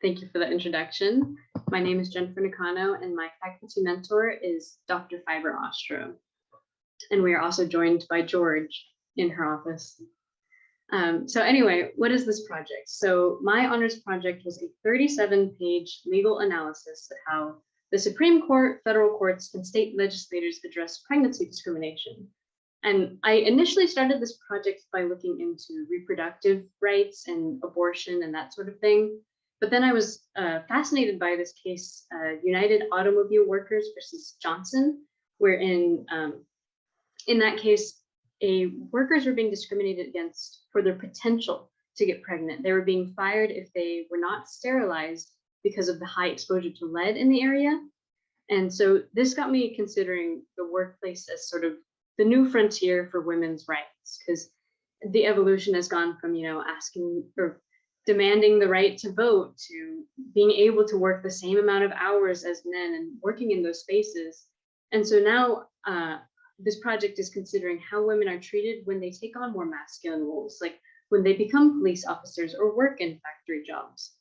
Thank you for that introduction. My name is Jennifer Nakano, and my faculty mentor is Dr. Fiber Ostro. And we are also joined by George in her office. So anyway, what is this project? So my honors project was a 37-page legal analysis of how the Supreme Court, federal courts, and state legislators address pregnancy discrimination. And I initially started this project by looking into reproductive rights and abortion and that sort of thing. But then I was fascinated by this case, United Automobile Workers versus Johnson, wherein in that case, workers were being discriminated against for their potential to get pregnant. They were being fired if they were not sterilized because of the high exposure to lead in the area. And so this got me considering the workplace as sort of the new frontier for women's rights, because the evolution has gone from, asking or demanding the right to vote to being able to work the same amount of hours as men and working in those spaces. And so now this project is considering how women are treated when they take on more masculine roles, like when they become police officers or work in factory jobs.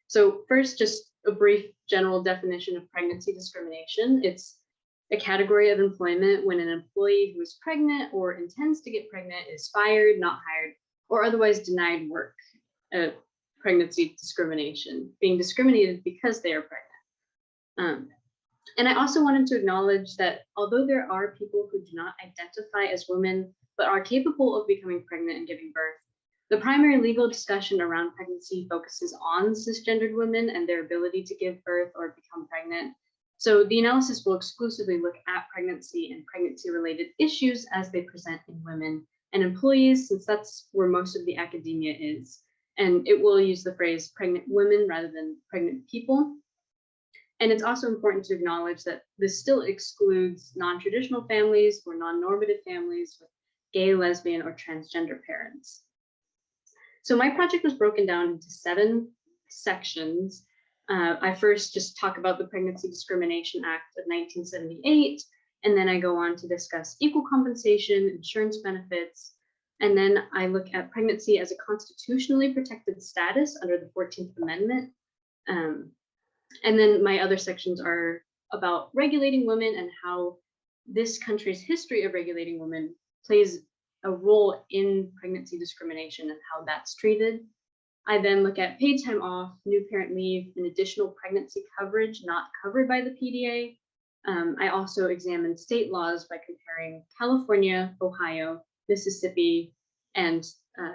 So first, just a brief general definition of pregnancy discrimination. It's a category of employment when an employee who is pregnant or intends to get pregnant is fired, not hired, or otherwise denied work. Pregnancy discrimination, being discriminated because they are pregnant. And I also wanted to acknowledge that although there are people who do not identify as women, but are capable of becoming pregnant and giving birth, the primary legal discussion around pregnancy focuses on cisgendered women and their ability to give birth or become pregnant. So the analysis will exclusively look at pregnancy and pregnancy-related issues as they present in women and employees, since that's where most of the academia is. And it will use the phrase pregnant women rather than pregnant people. And it's also important to acknowledge that this still excludes non-traditional families or non-normative families with gay, lesbian, or transgender parents. So my project was broken down into 7 sections. I first just talk about the Pregnancy Discrimination Act of 1978, and then I go on to discuss equal compensation, insurance benefits, and then I look at pregnancy as a constitutionally protected status under the 14th Amendment. And then my other sections are about regulating women and how this country's history of regulating women plays a role in pregnancy discrimination and how that's treated. I then look at paid time off, new parent leave, and additional pregnancy coverage not covered by the PDA. I also examine state laws by comparing California, Ohio, Mississippi, and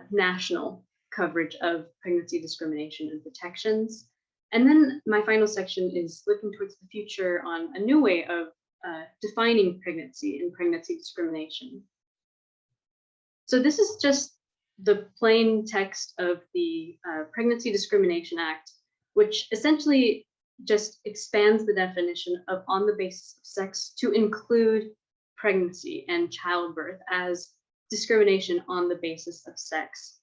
national coverage of pregnancy discrimination and protections. And then my final section is looking towards the future on a new way of defining pregnancy and pregnancy discrimination. So this is just the plain text of the Pregnancy Discrimination Act, which essentially just expands the definition of on the basis of sex to include pregnancy and childbirth as discrimination on the basis of sex.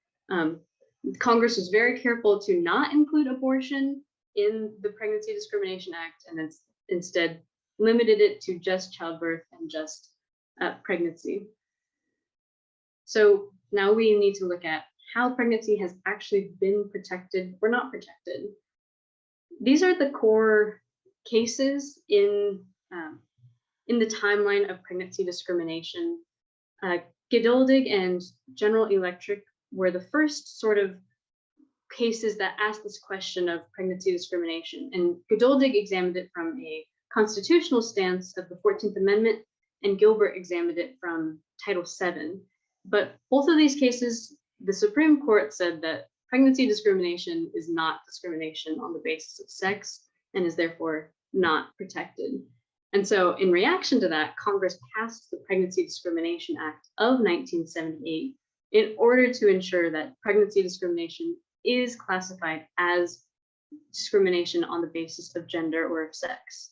Congress was very careful to not include abortion in the Pregnancy Discrimination Act, and it's instead limited it to just childbirth and just pregnancy. So now we need to look at how pregnancy has actually been protected or not protected. These are the core cases in the timeline of pregnancy discrimination. Geduldig and General Electric were the first sort of cases that asked this question of pregnancy discrimination. And Geduldig examined it from a constitutional stance of the 14th Amendment, and Gilbert examined it from Title VII. But both of these cases, the Supreme Court said that pregnancy discrimination is not discrimination on the basis of sex and is therefore not protected. And so in reaction to that, Congress passed the Pregnancy Discrimination Act of 1978 in order to ensure that pregnancy discrimination is classified as discrimination on the basis of gender or of sex.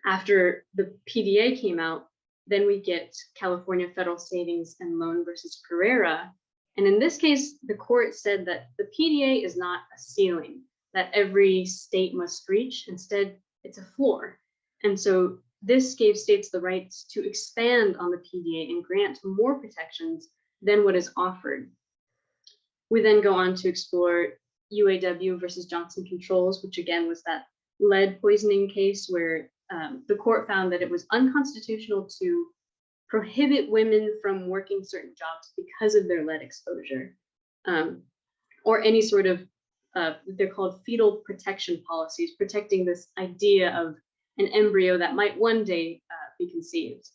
After the PDA came out, then we get California Federal Savings and Loan versus Pereira. And in this case, the court said that the PDA is not a ceiling that every state must reach. Instead, it's a floor. And so this gave states the rights to expand on the PDA and grant more protections than what is offered. We then go on to explore UAW versus Johnson Controls, which again was that lead poisoning case where the court found that it was unconstitutional to prohibit women from working certain jobs because of their lead exposure, or any sort of, they're called fetal protection policies, protecting this idea of an embryo that might one day be conceived.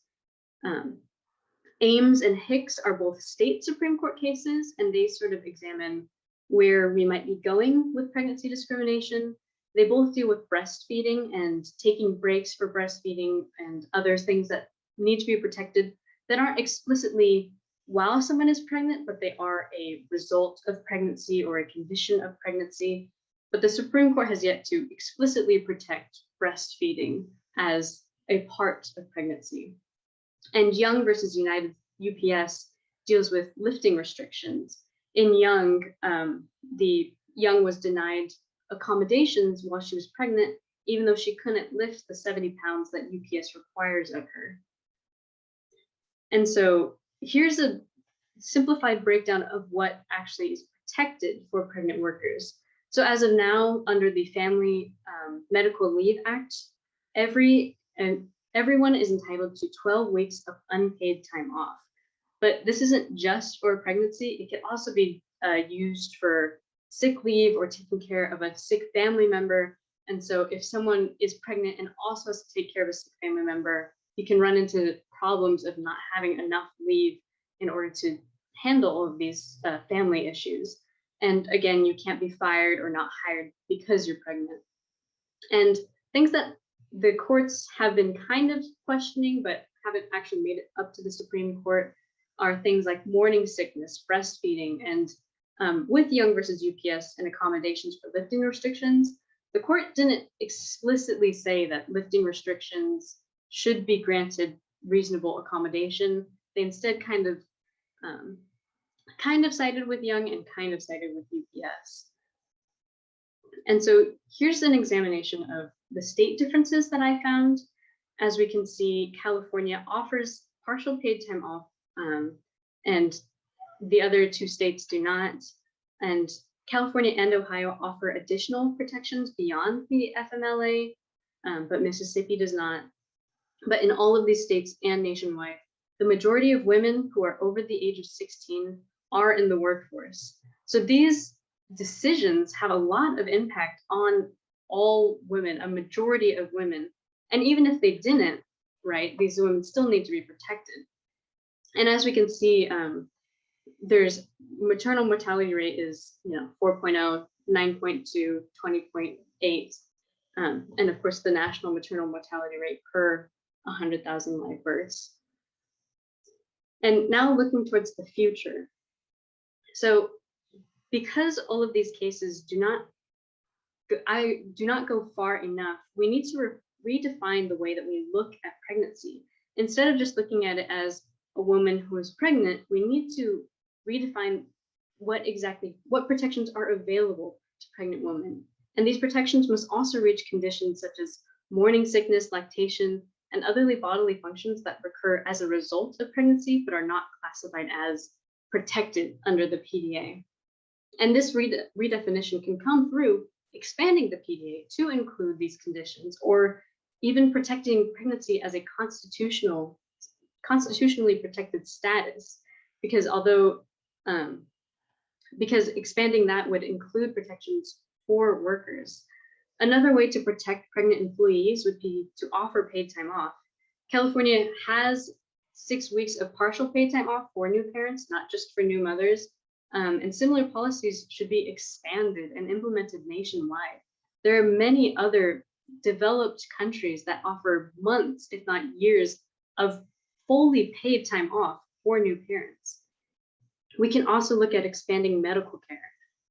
Ames and Hicks are both state Supreme Court cases, and they sort of examine where we might be going with pregnancy discrimination. They both deal with breastfeeding and taking breaks for breastfeeding and other things that need to be protected that aren't explicitly while someone is pregnant, but they are a result of pregnancy or a condition of pregnancy. But the Supreme Court has yet to explicitly protect breastfeeding as a part of pregnancy. And Young versus United UPS deals with lifting restrictions. In Young, the Young was denied accommodations while she was pregnant, even though she couldn't lift the 70 pounds that UPS requires of her. And so here's a simplified breakdown of what actually is protected for pregnant workers. So as of now, under the Family Medical Leave Act, everyone is entitled to 12 weeks of unpaid time off. But this isn't just for pregnancy. It can also be used for sick leave or taking care of a sick family member. And so if someone is pregnant and also has to take care of a sick family member, you can run into problems of not having enough leave in order to handle all of these family issues. And again, you can't be fired or not hired because you're pregnant. And things that the courts have been kind of questioning, but haven't actually made it up to the Supreme Court, are things like morning sickness, breastfeeding, and with Young versus UPS and accommodations for lifting restrictions, the court didn't explicitly say that lifting restrictions should be granted reasonable accommodation. They instead kind of sided with Young and kind of sided with UPS. And so here's an examination of the state differences that I found. As we can see, California offers partial paid time off, and the other two states do not. And California and Ohio offer additional protections beyond the FMLA, but Mississippi does not. But in all of these states and nationwide, the majority of women who are over the age of 16 are in the workforce. So these decisions have a lot of impact on all women, a majority of women. And even if they didn't, right, these women still need to be protected. And as we can see, there's maternal mortality rate is 4.0, 9.2, 20.8, and of course the national maternal mortality rate per 100,000 live births. And now looking towards the future. So because all of these cases do not go far enough, we need to redefine the way that we look at pregnancy. Instead of just looking at it as a woman who is pregnant, we need to redefine what protections are available to pregnant women. And these protections must also reach conditions such as morning sickness, lactation, and other bodily functions that recur as a result of pregnancy but are not classified as protected under the PDA. And this redefinition can come through expanding the PDA to include these conditions, or even protecting pregnancy as a constitutionally protected status, because because expanding that would include protections for workers. Another way to protect pregnant employees would be to offer paid time off. California has 6 weeks of partial paid time off for new parents, not just for new mothers. And similar policies should be expanded and implemented nationwide. There are many other developed countries that offer months, if not years, of fully paid time off for new parents. We can also look at expanding medical care,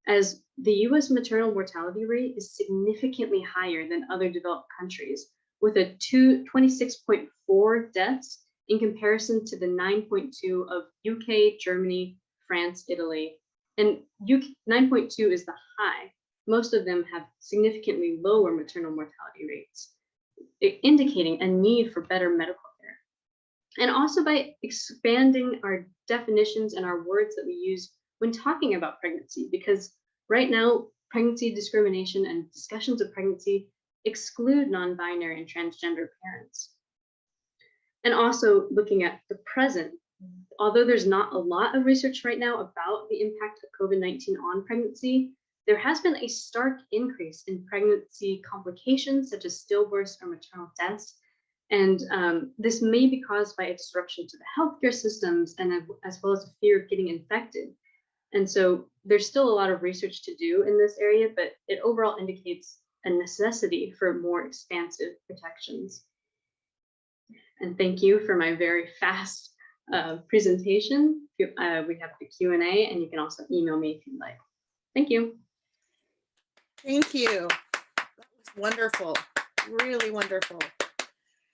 as the US maternal mortality rate is significantly higher than other developed countries, with a 26.4 deaths in comparison to the 9.2 of UK, Germany, France, Italy. And 9.2 is the high. Most of them have significantly lower maternal mortality rates, indicating a need for better medical care. And also by expanding our definitions and our words that we use when talking about pregnancy, because right now pregnancy discrimination and discussions of pregnancy exclude non-binary and transgender parents. And also looking at the present, although there's not a lot of research right now about the impact of COVID-19 on pregnancy, there has been a stark increase in pregnancy complications such as stillbirths or maternal deaths. And this may be caused by a disruption to the healthcare systems and as well as a fear of getting infected. And so there's still a lot of research to do in this area, but it overall indicates a necessity for more expansive protections. And thank you for my very fast presentation. We have the Q&A, and you can also email me if you'd like. Thank you. Thank you. That was wonderful. Really wonderful.